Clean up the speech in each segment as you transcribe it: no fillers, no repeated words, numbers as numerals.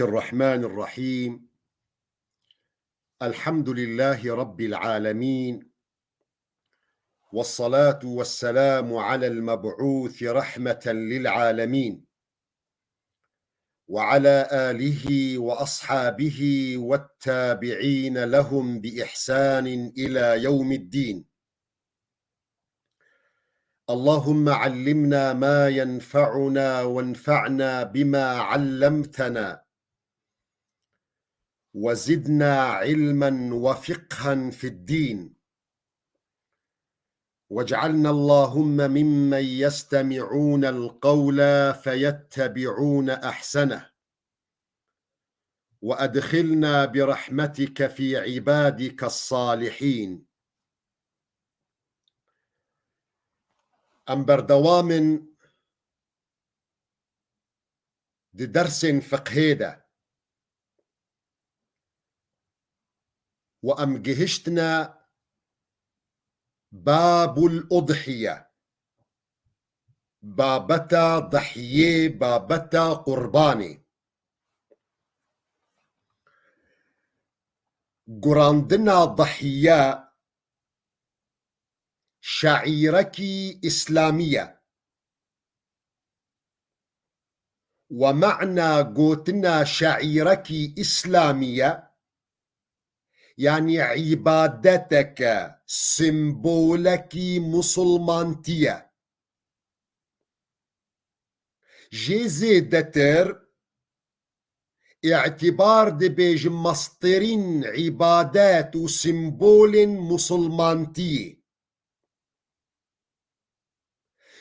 الرحمن الرحيم. الحمد لله رب العالمين، والصلاة والسلام على المبعوث رحمة للعالمين، وعلى آله وأصحابه والتابعين لهم بإحسان إلى يوم الدين. اللهم علمنا ما ينفعنا وانفعنا بما علمتنا، وزدنا علما وفقها في الدين، واجعلنا اللهم ممن يستمعون القول فيتبعون احسنه، وادخلنا برحمتك في عبادك الصالحين. ام بردوام دي درس فقهيدا، وام جهشتنا باب الأضحية، بابتا ضحية، بابتا قرباني. قراندنا ضحية شعيركي إسلامية، ومعنى قوتنا شعيركي إسلامية يعني عبادتك سمبولكي مسلمانتية. جيزي دتر اعتبار دي بيج مصدرين عبادات وسمبول مسلمانتية.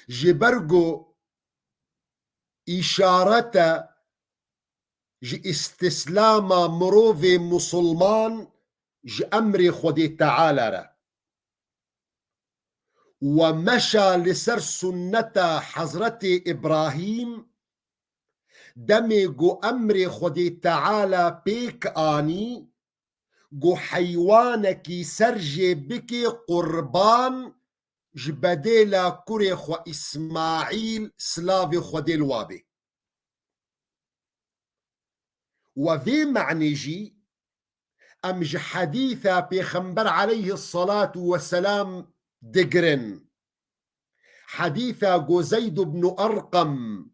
جبرجو إشارة جي استسلام مروفي مسلمان جي أمري خدي تعالى را، ومشى لسر سنة حضرة إبراهيم دمي جو أمري خدي تعالى بيك آني جو حيوانكي سرجي بكي قربان جبديلا كوري خو إسماعيل سلافي خدي الوابي. وفي معني جي أمج حديثة بيخنبر عليه الصلاة والسلام دقرن حديثة جو زيد بن أرقم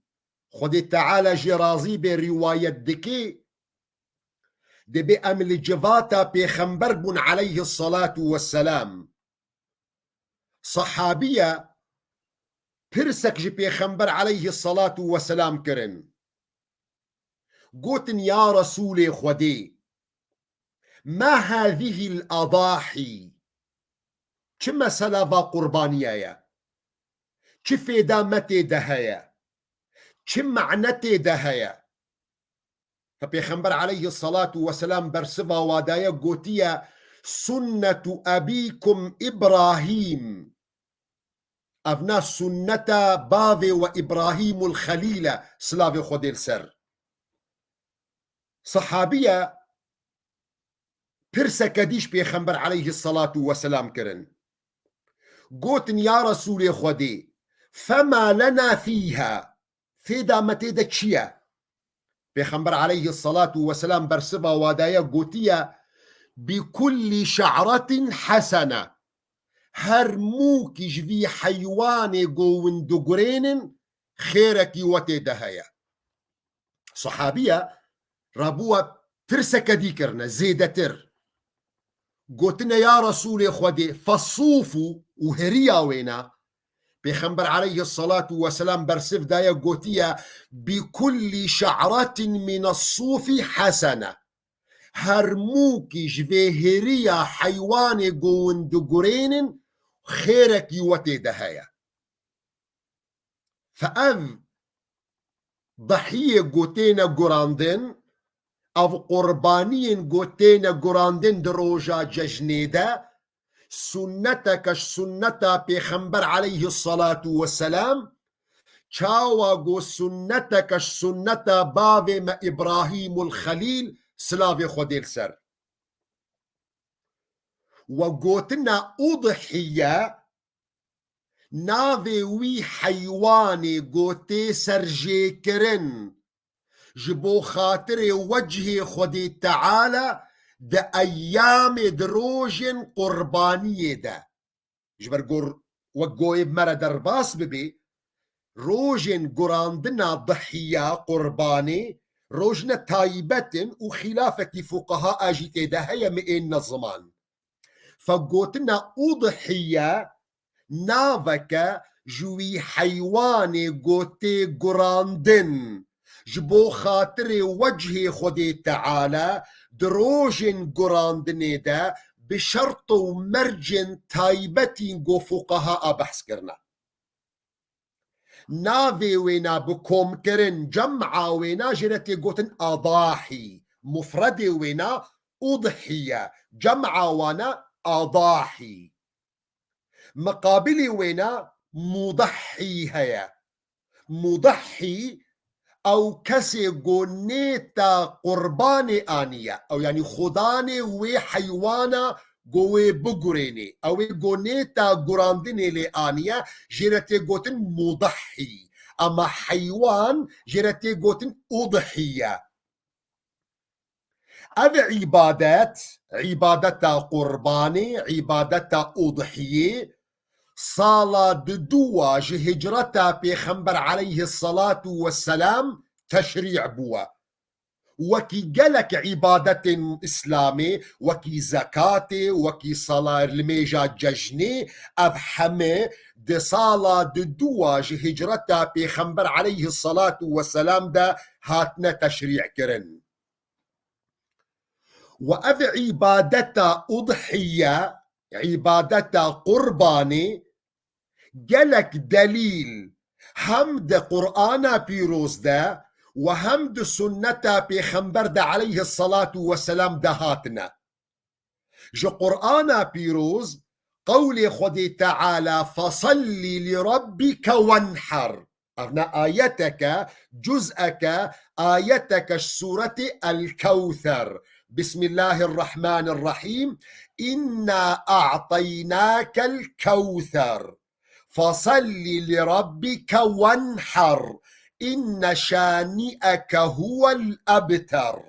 خدي تعالى جرازي برواية دكي دي بأمل جفاتا بيخنبر بن عليه الصلاة والسلام صحابية برسك جي بيخنبر عليه الصلاة والسلام كرن قوتن يا رسول خدي ما هذه الأضاحي؟ كما سلافا قربانية كيف دامتي دهيا كم معنتي دهيا؟ فبيخنبر عليه الصلاة والسلام برسفا ودايا قوتيا سنة أبيكم إبراهيم، أفنا سنة باذي وإبراهيم الخليل سلافي خدير سر. صحابية برسا كديش بيخنبر عليه الصلاة والسلام كرن قوتن يا رسول خدي فما لنا فيها في دامتي دكشيا. بيخنبر عليه الصلاة والسلام برسفا ودايا قوتيا بكل شعرة حسنة، هرموك جفي حيواني قوون دقرين خيرك يوتي دهيا. صحابية رابوها ترسك ديكرنا زيدتر قوتنا يا رسول خودي فالصوفو وهريا وينا. بيخنبر عليه الصلاة والسلام برسف دايا قوتيا بكل شعرة من الصوف حسنة، هرموكي جفيهريا حيواني قوون دقرين خيرك يوتي دهيا. فأذ ضحية قوتينا قراندن أو قربانين قوتينا قراندن دروجا ججنيدا سنتك سنتا بيخنبر عليه الصلاة والسلام چاوا قو سنتك سنتا بابي ما إبراهيم الخليل سلافي خدير سر. وقوتنا أضحية ناوي وي حيواني قوتي سرجي كرن جبو خاطر وجه خودي تعالى دا أيام دروجن قربانية دا جبر قر وقوي بمرا درباس ببي روجن قراندنا ضحية قرباني روجنا تايبة وخلافة فقهاء أجيتي دا هيا مئين الزمان فقوتنا أضحية نافك جوي حيواني قوتي قراندن جبو خاطر وجه خودي تعالى دروجن قراندني دا بشرط ومرجن تايبتين قو فقهاء بحث كرنا نافي وينا بكم كرن جمعة وينا جرتي قوتن أضاحي مفردي وينا أضحية جمعة وانا أضاحي مقابلي وينا مضحي هيا مضحي او كسي قونيتا قرباني آنية او يعني خداني وي حيوانا قوي بقريني او قونيتا قرانديني لآنية جيرتي قوتن مضحي اما حيوان جيرتي قوتن أضحية أذ عبادات عبادتا قرباني عبادتا أضحية صالة دوا هجرتا بيخنبر عليه الصلاة والسلام تشريع بوا وكي قالك عبادة إسلامي وكي زكاة وكي صلاة الميجا ججني أفحمي دي صالة دوا هجرتا بيخنبر عليه الصلاة والسلام دا هاتنا تشريع كرن وأذ عبادة أضحية عبادة قرباني جلك دليل هم ده قرآن بيروز ده وهم ده سنة بيخنبر ده عليه الصلاة والسلام ده هاتنا جو قرآن بيروز قول خدي تعالى فصل لربك وانحر أغنى آيتك جزءك آيتك سورة الكوثر بسم الله الرحمن الرحيم إنا أعطيناك الكوثر فصل لربك وانحر إن شانئك هو الأبتر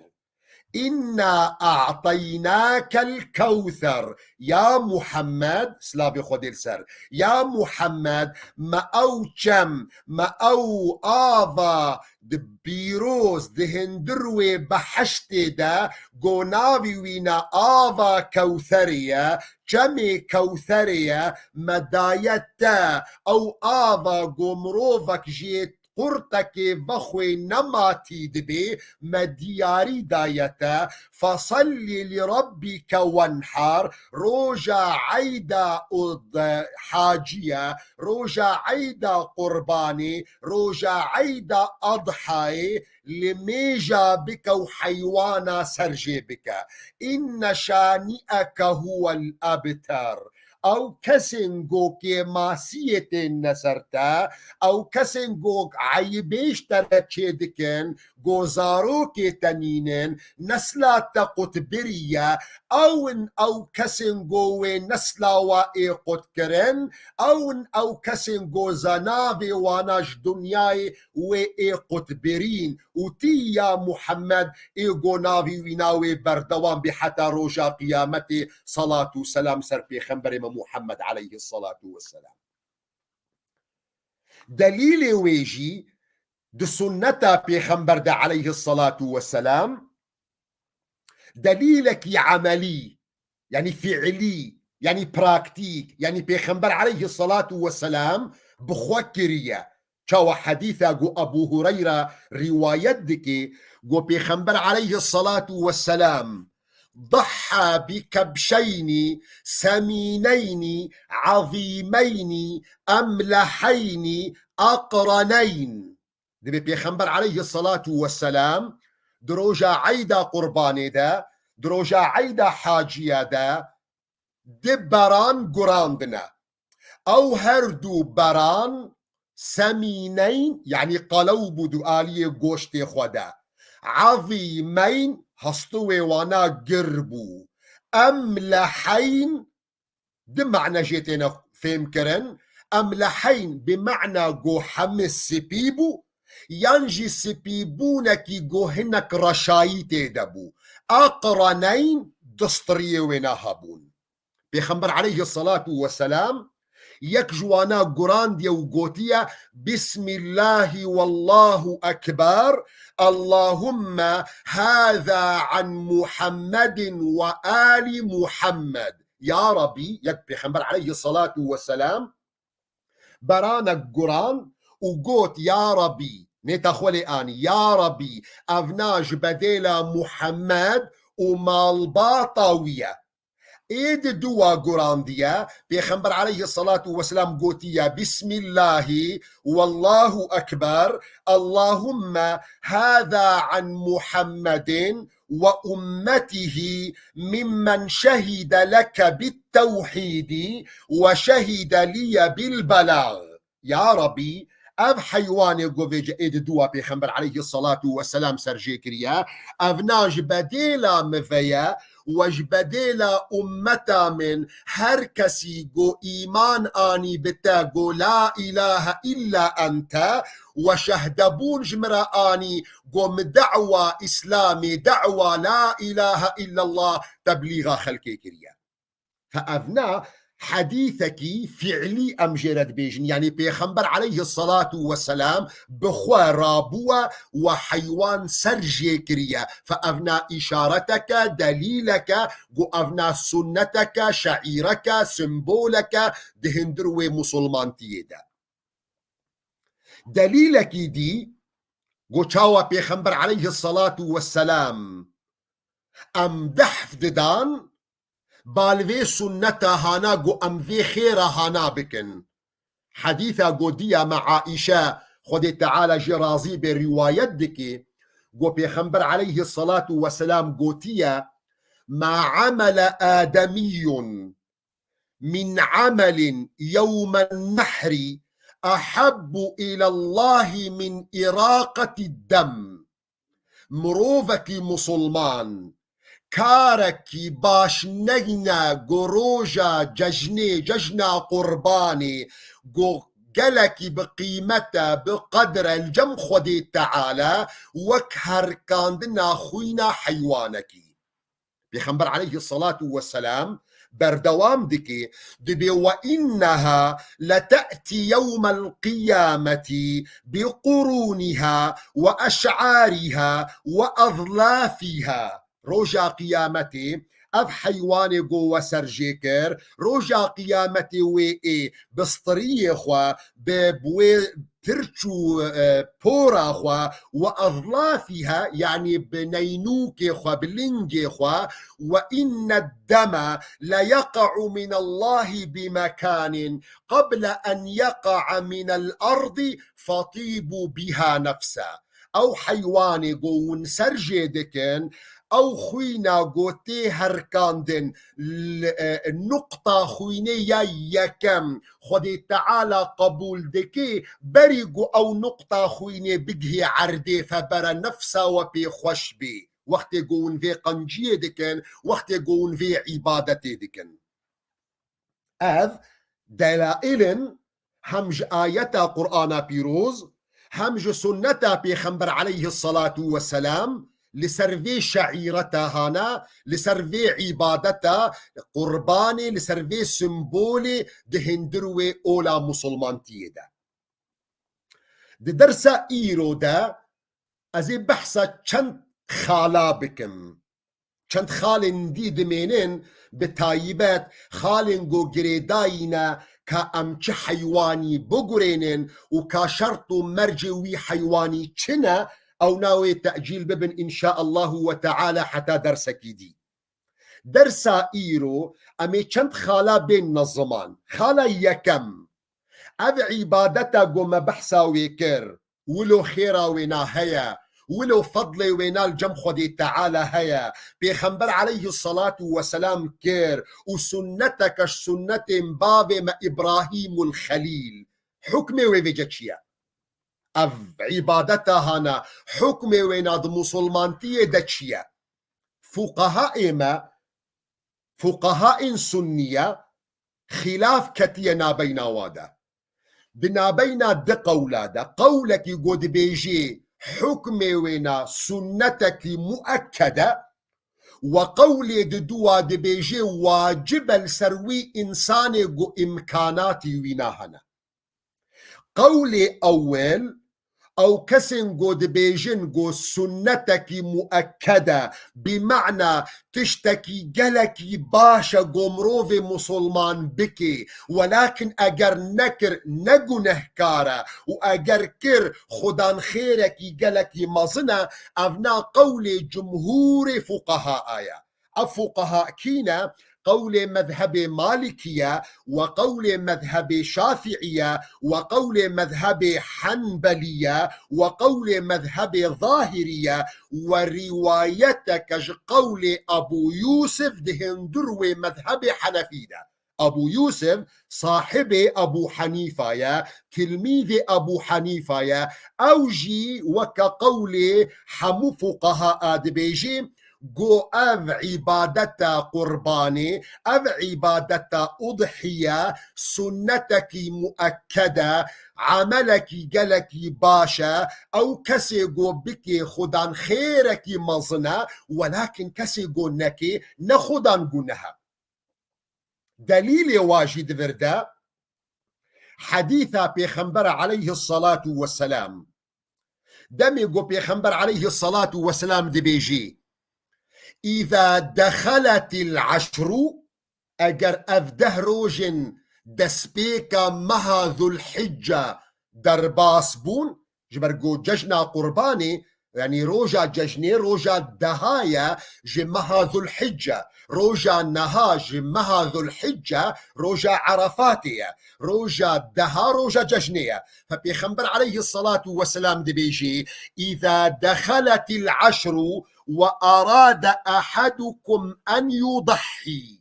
إنا أعطيناك الكوثر يا محمد سلافي خودي السر يا محمد ما أو كم ما أو آفا بيروز دهندروي بحشت دا قوناوي وينا آفا كوثرية جمي كوثرية مدايتا أو آفا قمروفك جيت قرتك بخوي نماتي دبي مدياري دايتا فصل لربك وانحر روجا عيدا حاجية روجا عيدا قرباني روجا عيدا أضحاي لميجا بك وحيوانا سرجي بك إن شانئك هو الأبتر او كسنگو که ماسیت نسرتا او كسنگو عيبيش ترچه دكن گوزارو که تنينن نسلا تقطبرية او كسنگو نسلا وائي قد کرن او كسنگو زناوي واناش دنياي وائي قطبرين وتي يا محمد ايغو ناوي ويناوي بردوان بحتى روجا قيامتي صلاة وسلام سر بيخنبر محمد عليه الصلاة والسلام دليل ويجي دي سنة بيخنبر عليه الصلاة والسلام دليلك عملي يعني فعلي يعني براكتيك يعني بيخنبر عليه الصلاة والسلام بخوكرية شو حديثة جو أبو هريرة رواية دكي جو بيخنبر عليه الصلاة والسلام ضحى بكبشين سمينين عظيمين أملحين أقرنين دي بيخنبر عليه الصلاة والسلام دروجا عيدا قرباني دا دروجا عيدا حاجية دا دبران قراندنا أو هردو بران سمينين يعني قلوب دؤالية قوشتي خدا عظيمين هستوي وانا قربو أملحين بمعنى جيتنا فهم كرن أملحين بمعنى قو حمس سبيبو يانجي سبيبونكي جوهنك رشاي تيدبو أقرنين دستريه ونهبون بيخمبر عليه الصلاة والسلام يك جوانا قرانديا وقوتيا بسم الله والله أكبر اللهم هذا عن محمد وآل محمد يا ربي يك بيخمبر عليه الصلاة والسلام برانا قران وقوت يا ربي نتخولي آني يا ربي أفناج بديلا محمد ومالباطاوية ايد دوا قراندية بيخنبر عليه الصلاة والسلام قوتية بسم الله والله أكبر اللهم هذا عن محمد وأمته ممن شهد لك بالتوحيد وشهد لي بالبلاغ يا ربي اف حيواني قوفيج ايد دوا بيخنبر عليه الصلاة والسلام سرجي كريا افناج بديلا مفيا وجبديلا أمتا من هر كسي جو إيمان آني بتا جو لا إله إلا أنت وشهدبون جمرا آني جو مدعوة إسلامي دعوة لا إله إلا الله تبليغ خلقي كريا فأذنا حديثك فعلي أم جرد بيجن يعني بيخنبر عليه الصلاة والسلام بخوا رابوة وحيوان سرجي كريا فأفنا إشارتك دليلك قو أفنا سنتك شعيرك سمبولك دهندروي مسلمان تيدا دليلك دي قو تشاوى بيخنبر عليه الصلاة والسلام أم دحف ددان بالوی سنتا هانا گو اموی خیر هانا بکن حدیثا گو دیا مع عائشة خود تعالى جرازي برواية دكي گو پیغمبر عليه الصلاة والسلام قوتيا ما عمل آدمي من عمل يوم النحر أحب إلى الله من إراقة الدم مروفك مسلمان كاركي باش نجنا جروجا ججنا قرباني جو قلكي بقيمته بقدر الجم خدي تعالى وكهر كان دنا خوينا حيوانكي بيخنبر عليه الصلاة والسلام بردوام دكي دبي وإنها لتأتي يوم القيامة بقرونها وأشعارها وأظلافها روجا قيامتي اف حيواني قوة سرجيكر روجا قيامتي وي اي بسطرية خوا ببوي ترچو بورا خوا وأظلافها يعني بنينوك خوا بلنج خوا وإن الدم ليقع من الله بمكان قبل أن يقع من الأرض فطيب بها نفسه أو حيواني قوون سرجي دكن او خوينا قوتي هركاندن النقطة خوينية يكم خدي تعالى قبول دكي بريقو او نقطة خويني بقهي عردي فبرا نفسه وبي خوش بي وقت يقول في قنجية دكن وقت يقول في عبادتي دكن اذ دلائل همج آية قرآن بيروز همج سنة بيخنبر عليه الصلاة والسلام لسرفي شعيرتا هانا لسرفي عبادتا قرباني لسرفي سمبولي دهندروي اولا مسلمان تيدا دي درسا ايرو دا ازي بحثا چند خالا بكم چند خالن دي دمينين بتايبات خالن جو جريداينا كأمچ حيواني بقرينين وكاشرطو مرجوي حيواني چنا أو ناوي تأجيل ببن إن شاء الله وتعالى حتى درسك دي درسا إيرو أمي چند خالا بين الزمان خالا يكم أذ عبادتا قوم بحثا ويكر ولو خيرا وينا هيا ولو فضلي وينا الجم خدي تعالى هيا بيخنبر عليه الصلاة والسلام كير وسنتك سنة باب ما إبراهيم الخليل حكمي ويفيجتشيا اف عبادتا هانا حكمي ويناد مسلمانتية دتشيا فقهاء سنية خلاف كتينا بين وادا بنابينا دقولادة قولك قد بيجي حكمي وينا سنتك مؤكدة، وقولي دوا بيجي واجب السروي إنساني قو إمكاناتي ويناهنا. قولي أول أو كسن قد بيجن قو سنتك مؤكدة بمعنى تشتكي جلكي باشا قمروفي مسلمان بكي، ولكن أجر نكر نقو نهكارا وأجر كر خدان خيرك جلكي مظنة أبنا قولي جمهور فقهاء آية الفقهاء كينا قول مذهب مالكية وقول مذهب شافعية وقول مذهب حنبلية وقول مذهب ظاهرية وروايتك قول أبو يوسف دهندروي مذهب حنفية. أبو يوسف صاحب أبو حنيفة يا تلميذ أبو حنيفة يا أوجي وكقول حمو فقهاء دبيجي جو أف عبادة قرباني أف عبادة أضحية سنتك مؤكدة عملك جلك باشا أو كسي جو بكي خدان خيرك مظنة، ولكن كسي جو نكي نخدان جنها. دليل واجد فردا حديثة بيخنبر عليه الصلاة والسلام دمي جو بيخنبر عليه الصلاة والسلام دبيجي إذا دخلت العشر أجر أفده روجن دسبيكا مها ذو الحجة درباس بون جبرقو ججنا قرباني يعني روجا ججني روجا دهايا جمها ذو الحجة روجا نها جمها ذو الحجة روجا عرفاتية روجا دها روجا ججنية. فبيخنبر عليه الصلاة والسلام دبيجي إذا دخلت العشر وأراد أحدكم أن يضحي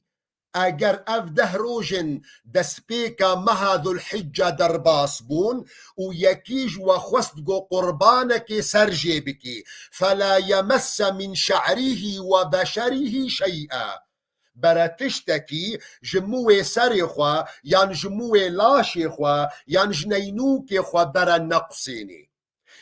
أجر أفده روجن دسبيكا مها ذو الحجة درباس بون ويكيج وخوستقو قربانك سرجي بكي فلا يمس من شعره وبشره شيئا برا تشتكي جموه سرخوا يعني جموه لاشخوا يعني جنينوك خوا برا نقصيني.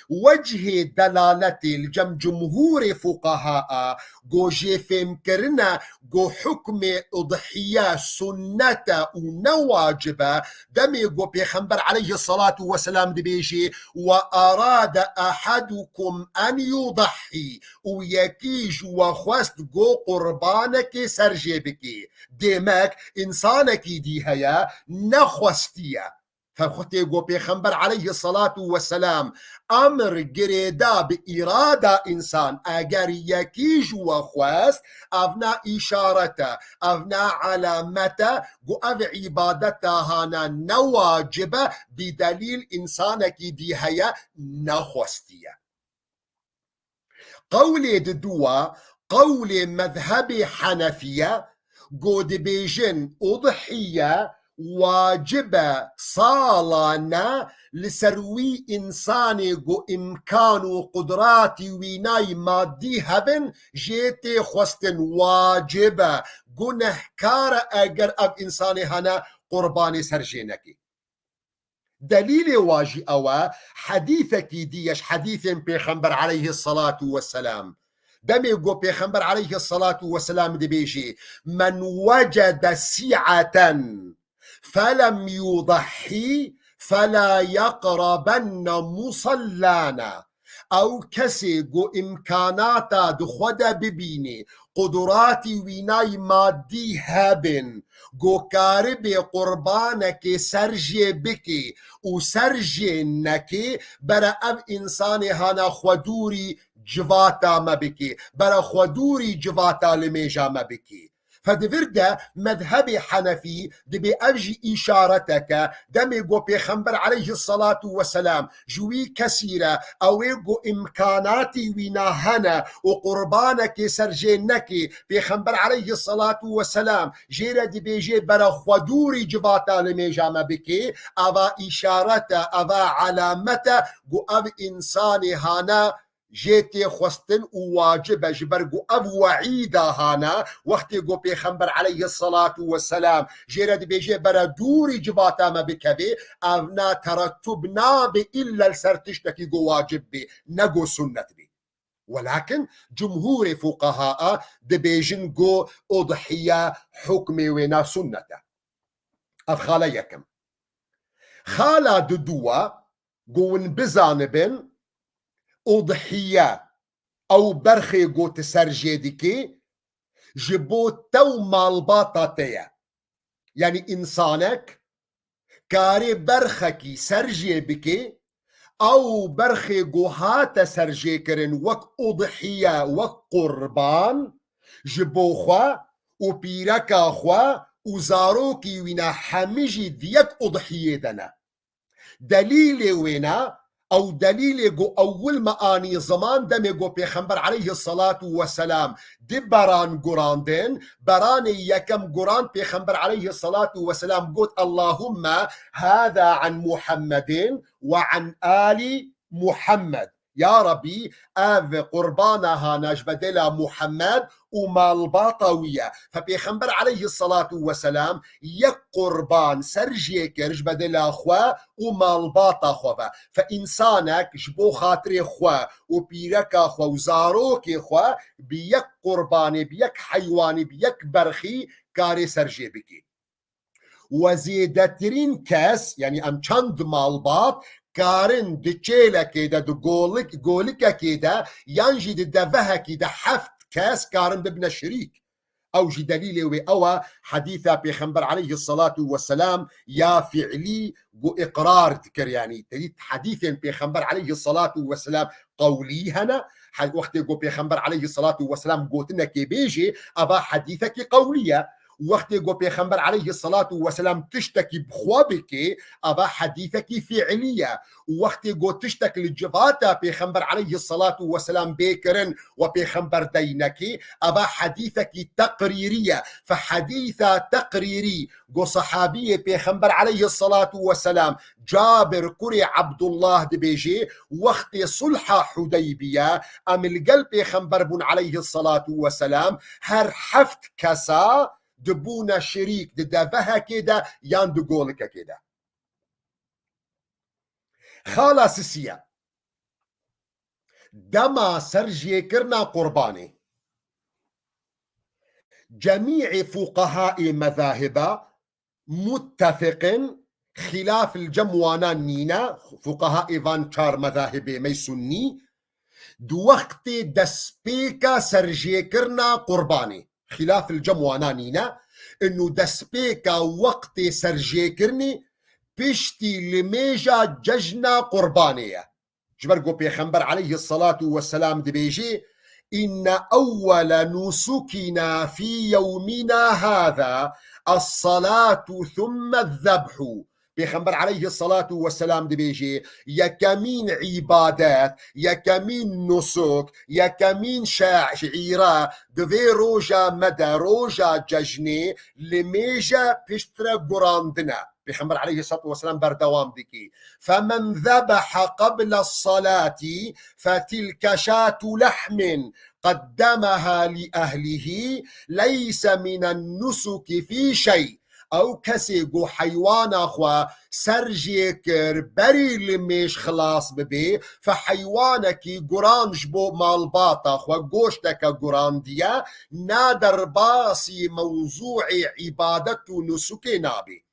وجه دلالة الجم جمهور فقهاء جو جيفم كرنا جو حكم أضحية سنة ونواجبة دمي جو بيخنبر عليه الصلاة والسلام دبيجي وأراد أحدكم أن يضحي ويكيج وخواست جو قربانك سرجيبكي ديمك إنسانك دي هيا نخواستية. فخطي جو بيخنبر عليه الصلاة والسلام أمر جريدا بإرادة إنسان أجر يكيج وخواست أفنا إشارته أفنا علامته جو أف عبادته هانا نواجبة بدليل إنسانك دي هيا نخواستية. قولي دوا قول مذهب حنفية جو دبيجن أضحية واجبة صالنا لسروي إنساني جو إمكان قدراتي ويناي مادي هبن جيتي خوستن واجبة جو نهكار أجر أب إنساني هنا قرباني سرجينكي. دليل واجي أوا حديثك ديش حديث بيخنبر عليه الصلاة والسلام دمي جو بيخنبر عليه الصلاة والسلام دي بيجي من وجد سعة فلم يضحي فلا يقربن مصلانا أو كسي جو إمكاناتا دخودا ببيني قدراتي ويناي مادي هابن جو كاربي قربانك سرجي بكي وسرجي نكي برا أب إنساني هانا خودوري جواتا ما بكي برا خودوري جواتا لميجا ما بكي. فدفردا مذهب حنفي دبي أرجي إشارتك دمي جو بيخنبر عليه الصلاة والسلام جوي كثيرة أو جو إمكاناتي ويناهنا وقربانك سرجينك بيخنبر عليه الصلاة والسلام جيرا دبي جي برا خودوري جباتا لميجاما بكي أبا إشارته أبا علامته جو أب إنساني هانا جيتي خستن وواجب جبرقو أب وعيدا هانا وقتي قو بيخنبر عليه الصلاة والسلام جيرد بيجي برا دوري جباتا ما بكبي أبنا ترتبنا بي إلا السرتشتكي قو واجب بي نقو سنة بي ولكن جمهور فقهاء دبيجن قو أضحية حكمي ونا سنة أفخالا يكم خالا ددوا قون بزانبن أضحية أو برخي قوت سرجيدكي جبو تو مالباطاتيا يعني إنسانك كاري برخكي سرجي بكي أو برخي قوهات سرجي كرن وك أضحية وك قربان جبو خوا وبيركا خوا وزاروكي وينا حميجي ديك أضحية دنا دليل وينا او دليل جو اول ما اني زمان دمي جو بيخنبر عليه الصلاة والسلام دي بران قراندين براني يكم قران بيخنبر عليه الصلاة والسلام قلت اللهم هذا عن محمد وعن آل محمد يا ربي اف قربانها نجبدلا محمد ومال باطوية فبيخنبر عليه الصلاة والسلام يك قربان سرجي كرج بدلا خوا ومال باطا خوا فإنسانك جبو خاطري خوا وبيركا خوا وزاروكي خوا بيك قرباني بيك حيواني بيك برخي كاري سرجي بكي وزيدترين كاس يعني ام چند مالبات كارن دچيلا كيدا دو قولك كيدا ينجي دفها كيدا حفت كاس كارن بابن شريك او جي دليل وي او حديثة بيخنبر عليه الصلاة والسلام يا فعلي قو اقرار ذكر يعني تريد حديث بيخنبر عليه الصلاة والسلام قولي هنا وقت قو بيخنبر عليه الصلاة والسلام قوتنا كي بيجي ابا حديثك قولية وقت يقول بيخنبر عليه الصلاة والسلام تشتكي بخوابك أبا حديثك فعلية وقت يقول تشتكي للجفاتا بيخنبر عليه الصلاة والسلام بيكرن وبيخنبر دينك أبا حديثك تقريرية فحديثة تقريري قو صحابية بيخنبر عليه الصلاة والسلام جابر كري عبد الله دبيجي وقت صلح حديبية أم القلب بيخنبر بن عليه الصلاة والسلام هر حفت كسا دبونا شريك ددافها كده يان دقولك كده خلاص السيا دما سرجي كرنا قرباني جميع فقهاء مذاهب متفق خلاف الجموانا نينا فقهاء فان شار مذاهب ميسوني دو وقت دسبيكا سرجي كرنا قرباني خلاف الجموانا نينا انه دسبيكا وقت سرجي كرني بشتي لميجا ججنا قربانية جبرقو بيخنبر عليه الصلاة والسلام دبيجي إن أول نسكنا في يومنا هذا الصلاة ثم الذبح بيخنبر عليه الصلاة والسلام دبيجي يا كمين عبادات يا كمين نسك يا كمين شعيرة دفي روجا مدى روجا ججني لميجا بيشترى قراندنا بيخنبر عليه الصلاة والسلام بردوام ديكي فمن ذبح قبل الصلاة فتلك شاة لحم قدمها لأهله ليس من النسك في شيء او کسی گو حیوان اخوا سرجيكر بري لميش خلاص ببي فحيوانكي قرانج بو مالباط اخوا قوشتك قران ديا نادر باسي موضوع عبادته نسكي نابي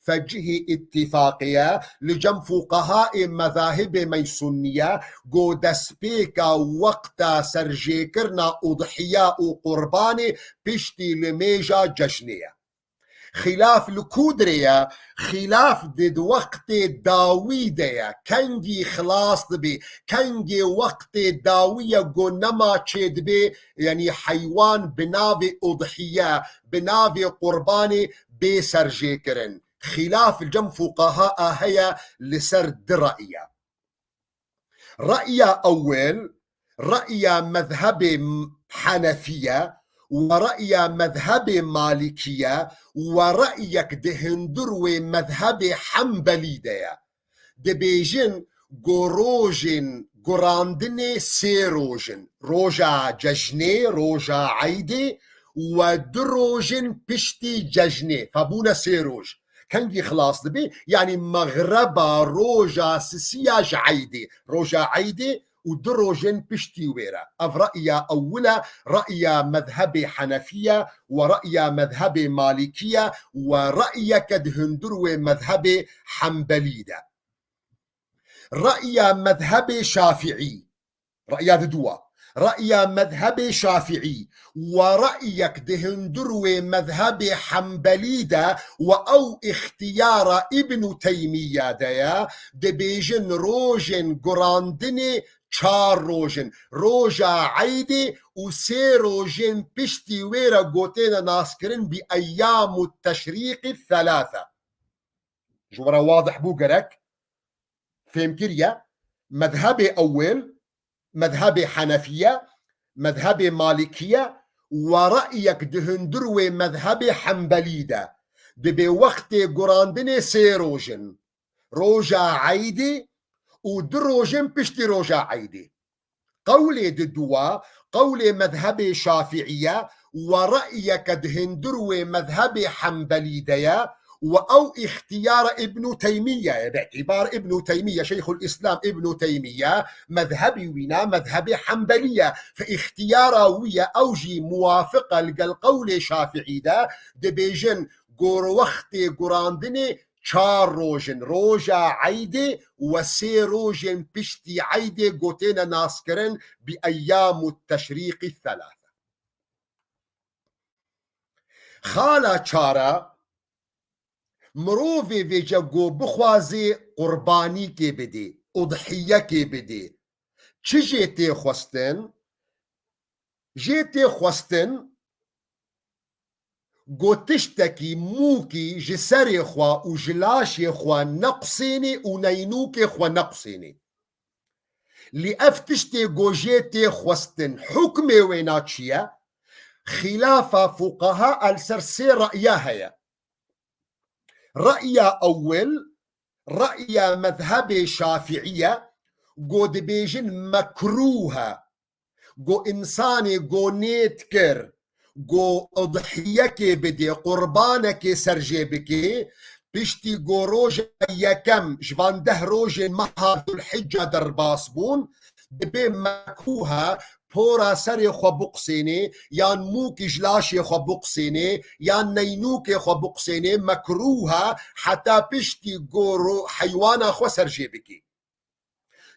فجه اتفاقية لجم فقهاء مذاهب ميسونية قو دسبيكا وقتا سرجيكرنا أضحياء وقرباني بشتي لميجا جشنية خلاف الكودرية خلاف دد وقت داويدية كنجي خلاص بي كنجي وقت داوية قو نما تشيد بي يعني حيوان بنافي أضحية بنافي قرباني بسرجي كرن خلاف الجم فقهاء هي لسرد رأية رأي أول رأي مذهب حنفية ورأي مذهب مالكية ورأيك دهندروي مذهب حنبلي ديا دبيجن قروجن گراندن سي روجن، روجا ججنه، روجا عيدي، ودو روجن بشتي ججنه، فبونا سي روج. كنجي خلاص دبي يعني مغربا روجا سسياج عيدي، روجا عيدي ودروجن بشتي ويرا. اف رأي أولى رأي مذهب حنفية، ورأي مذهب مالكية، ورأي كدهندروي مذهب حنبلية. رأي مذهب شافعي، رأي دوا رأي مذهب شافعي، ورأيك دهندروي مذهب حنبلي دا، وأو اختيار ابن تيمية دايا دبيجن روجن قراندني چار روجن، روجا عيدي وسي روجن بشتي ويرا قوتين ناسكرن بأيام التشريق الثلاثة. جورا واضح بوغرك؟ فهم كريا؟ مذهبي أول مذهب حنفية، مذهب مالكية، ورأيك دهندروي مذهب حنبليدة. دبي وقت قراندني سي روجن، روجا عيدي ودروجن بشتي روجا عيدي. قولي ددوا قولي مذهب شافعية، ورأيك دهندروي مذهب حنبليدة، أو اختيار ابن تيمية، باعتبار ابن تيمية شيخ الإسلام ابن تيمية مذهبي ونا مذهب حنبلية، فاختيار ويا أوجي موافقة للقول شافعي دا دبيجن قور وقت قراندني چار روجن، روجا عيدي وسي روجن بشتي عيدي قوتين ناسكرن بأيام التشريق الثلاثة. خالا چارا مروفي ویجا گو بخوازي قرباني كي بدي، اضحية كي بدي. چي جيتي خوستن؟ جيتي خوستن گو تشتكي موكي جسري خوا وجلاشي خوا نقصيني ونينوكي خوا نقصيني. لأفتشتي گو جيتي خوستن حكمي ويناتشيا خلاف فقهاء السرسي رأيها. رأي أول رأي مذهب شافعية قو دبيجن مكروها، قو إنساني قو نيتكر قو أضحيك بدي قربانك سرجيبك بشتي قو روجا يكم جوان ده روجن مها ذو الحجة درباسبون دبي مكروها پورا سر خو بقسيني يان موك جلاشي خو بقسيني يان نينوك خو بقسيني مكروها حتى بشتي قورو حيوانا خو سرجيبكي.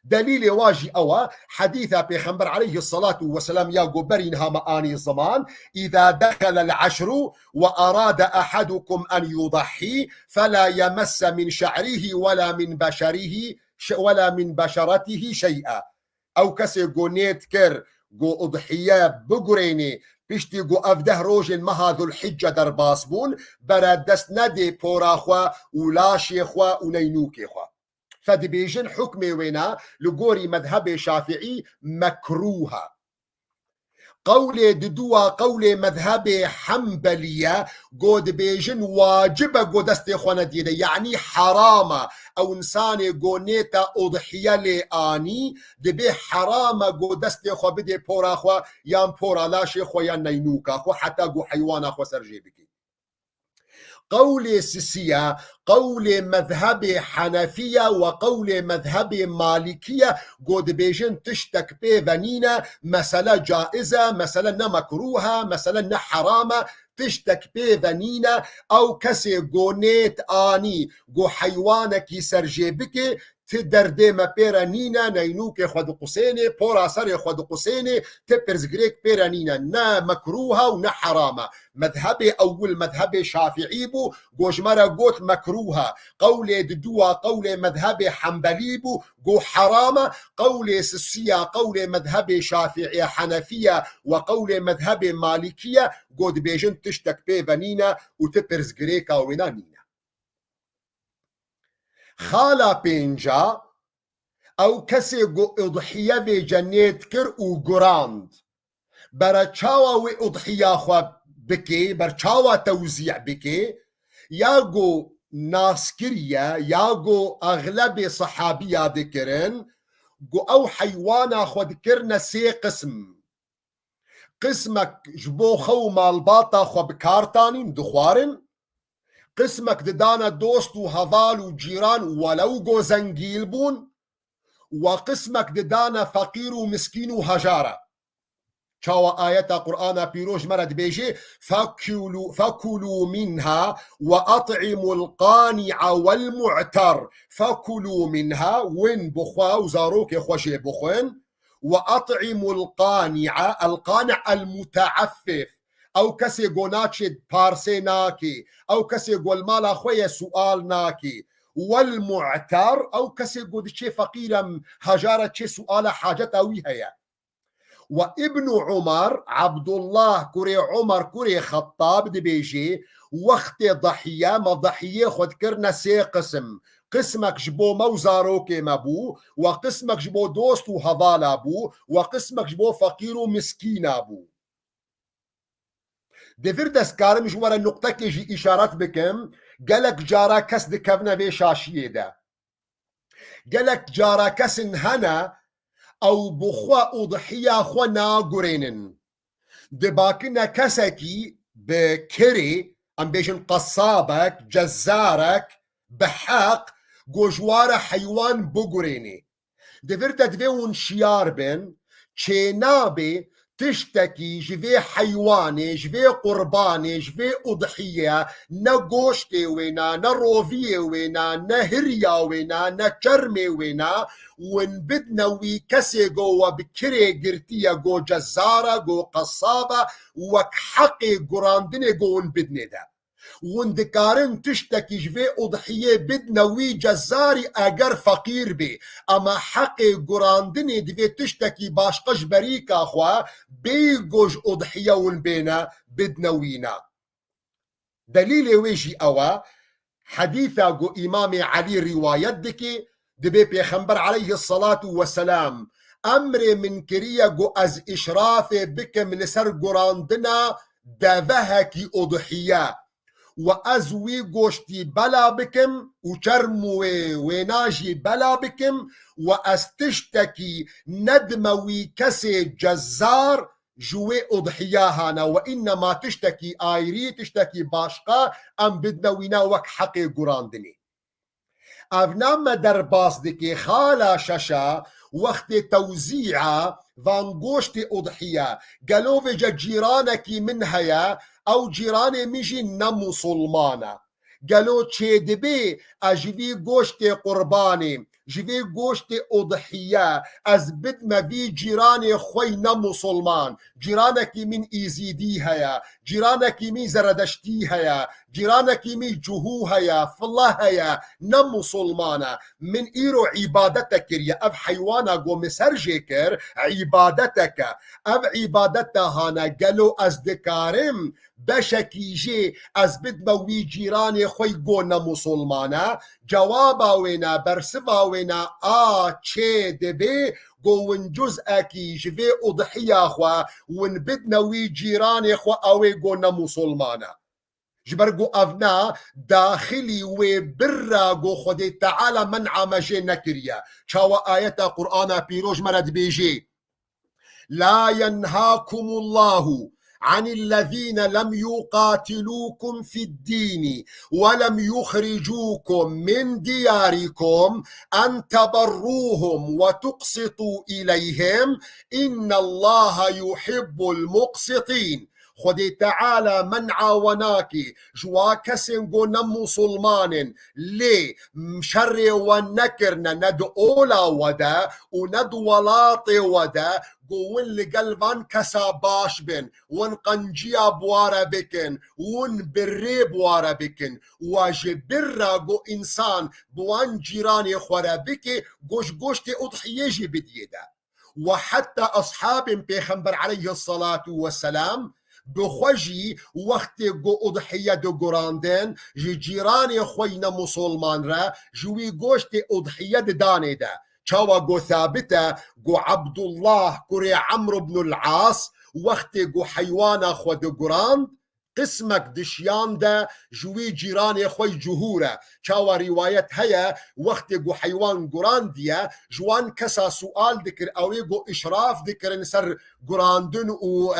دليل واجي أوا حديث بيخنبر عليه الصلاة والسلام يا قبرينها مآني الزمان إذا دخل العشر وأراد أحدكم أن يضحي فلا يمس من شعره ولا من بشرته شيئا. أو كسي قونيت كر قو أضحية بقريني بيشتي قو أفده روجن مها ذو الحجة درباسبون بردست ندي بوراخوا ولاشيخوا ونينوكيخوا. فدبيجن حكمي وينا لقوري مذهب شافعي مكروها. قولي ددوا قولي مذهب حنبلية قود بيجن واجبة قودستي خوانا دينا يعني حرامة أو إنساني قونيتا أضحية لآني دبي حرامة قودستي خوا بدي بورا خوا يان بورا لاشي خوا يان نينوكا خوا حتى قو حيوانا خوا سرجيبكي. قول سسية قول مذهب حنفية وقول مذهب مالكية قد بيجن تشتك بي ونينة مسألة جائزة مسألة مكروهة مسألة حرامة تشتك بي ونينة أو كسي قونيت آني قو حيوانك سرجيبك تدردي ما بيرانينا نينوك خود قسيني بورا سر خود قسيني تبرز غريك بيرانينا نا مكروهة ونا حرامة. مذهبي أول مذهبي شافعي بو قوجمرة قوت مكروهة. قولي ددوا قولي مذهبي حنبلي بو قو حرامة. قولي سسية قولي مذهبي شافعي حنفية وقولي مذهبي مالكية قود بيجن تشتك بي بنينا وتبرز غريكا ونانينا. خالا بينجا او كسي قو اضحية في جنيت كر و قراند برچاوا و اضحية خوا بكي برچاوا توزيع بكي ياغو ناسكرية ياغو اغلب صحابية ذكرن جو او حيوانا خود كرنا سي قسم قسمك جبو خو مالباطا خو بكارتانين دخوارن قسمك ددانا دوست وهفال وجيران ولو جو زنجيل بون وقسمك ددانا فقير ومسكين وهجارة شاو آيات قرآن بيروج مرد بيجي فكلوا منها وأطعموا القانع والمعتر فكلوا منها وين بخوا وزاروك خوشي بخوين وأطعموا القانع المتعفف او کسی گوناچید پارسه ناکی او کسی گول مالا خوی سؤال ناکی والمعتر او کسی گود چه فقیرم هجارت چه سؤال حاجت اوی هیا وابن عمر عبد الله كري عمر كري خطاب دبيجي وقت ضحية ما ضحية خد كرنا سي قسمك جبو موزاروك مبو وقسمك جبو دوست وهضال ابو وقسمك جبو فقير ومسكين ابو دفر دستكارم جوار النقطة كيجي إشارات بكم قالك جارا كس دكفنا في شاشية دا قالك جارا كس هنا أو بخوا أضحية خوا ناقرينن دباكنا كسكي بكري أم بيجن قصابك جزارك بحق جوجوار حيوان بقريني دفر تدفعون شيار بن چينابي تشتكي جفي حيواني جفي قرباني جفي أضحية نا قوشتي وينا نا روفية وينا نا هريا وينا نا كرمي وينا وين بدنا ويكسي جوا بكري قرتية جو جزارة جو قصابة وك حقي قراندني جو بدني ده وندكارن تشتكي جفي أضحية بدنا وي جزاري أجر فقير بي أما حقي قراندني دفي تشتكي باشقش بريك أخوا بيجوج أضحية ونبينا بدنا وينا دليل ويجي أوا حديثة جو إمام علي رواية دكي دبي بيخنبر عليه الصلاة والسلام أمر من كريا جو أز إشراف بك من سر قراندنا دافهكي أضحية وأزوي قوشتي بلا بكم وشرموي وناجي بلا بكم وأستشتكي ندموي كسي جزار جوي أضحياهانا وإنما تشتكي آيري تشتكي باشقا أم بدنا وينا وك حقي قراندني أفنام درباس دكي خالا شاشا وقت توزيعا فان قوشتي أضحية قالوا في جيرانكي من هيا او جيراني ميجي نمسلمانا قالوا تشي دبي اجيبي قوشتي قرباني جيبي قوشتي اضحيه از بد ما بي جيراني خوي نمسلمان جيرانك من ايزيدي هيا جيرانك من زردشتي هيا جيرانك من جهو هيا فالله هيا نمسلمانا من ايرو عبادتك يا اب حيوانا قو مسرجكر عبادتك اب عبادتها هانا قالوا از دكارم بشكي جي از بد موي جيراني خوي قونا مسلمانا جوابا وينا برسفا وينا چه دبي قوون جزءكي جفي أضحية خوا ون بدنا وي جيراني خوا اوي قونا مسلمانا جبرقو أفنا داخلي وبرا قو خدي تعالى منع مجي نكريا شاوى آيات قرآن بيروج مرد بيجي لا ينهاكم الله عن الذين لم يقاتلوكم في الدين ولم يخرجوكم من دياركم أن تبروهم وتقسطوا إليهم إن الله يحب المقسطين خدي تعالى منع وناكي جوا كسن قونا مسلمان لي مشري ونكرنا ند أولا ودا وند ولاطي ودا قوون لقلبان كسا باش بن ون قنجيا بوارا بكن ون بري بوارا بكن واجبرا قو إنسان بوان جيراني خورا بكي قوشتي أضحيجي بديدا وحتى أصحاب بيخنبر عليه الصلاة والسلام بخوجي وقت قو أضحية دو قراندن جي جيراني خوينا مسلمان را جوي قوشتي أضحية داني دا چاوا قو ثابتة قو عبد الله كري عمرو بن العاص وقت قو حيوانا خو دو قراند قسمك دشيان دا جوي جيراني خوي جهورة كاوا رواية هيا وقت جو حيوان قران ديا جوان كسا سؤال ذكر او يقو اشراف ذكر نسر قراندن و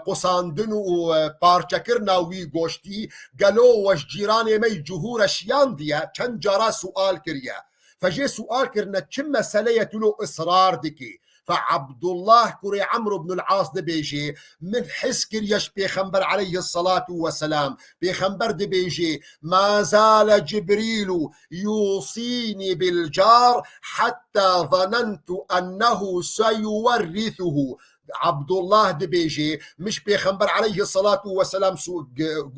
قصاندن و بارچكرنا وي قوشتي قالو وش جيراني مي جهورة شيان ديا كان جرا سؤال كريا فجي سؤال كرنا كم مسألة له إصرار دكي فعبد الله كري عمرو بن العاص دبيجي من حسكر يش بيخنبر عليه الصلاة والسلام بيخنبر دبيجي ما زال جبريل يوصيني بالجار حتى ظننت أنه سيورثه. عبد الله دبيجي مش بيخنبر عليه الصلاة والسلام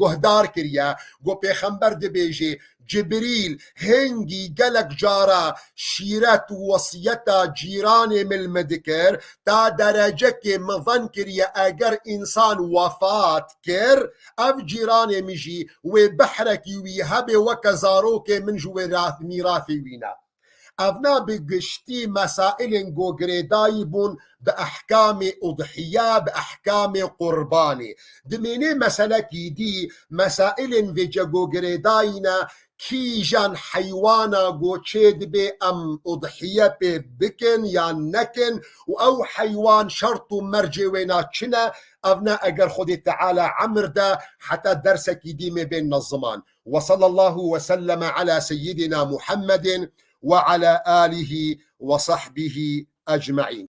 جهدار كريا جو بيخنبر دبيجي جبريل هنجي قالك جارا شيرات وصيتا جيراني من المذكر تا درجك مظن كريا اگر انسان وفات كر اف جيراني مجي وبحرك ويهبي وكزاروك من جو ميراثي وينا افنا بقشتي مسائل جوجريداي بون باحكام اضحيه باحكام قرباني دميني مساله دي مسائل في جوجريداينا كي جان حيوانا جوتشيد بي ام اضحيه بي بكن يا نكن او حيوان شرط مرجي وينا تشنا افنا اجر خدي تعالى عمر دا حتى درسك دي بين الزمان. وصلى الله وسلم على سيدنا محمد وعلى آله وصحبه أجمعين.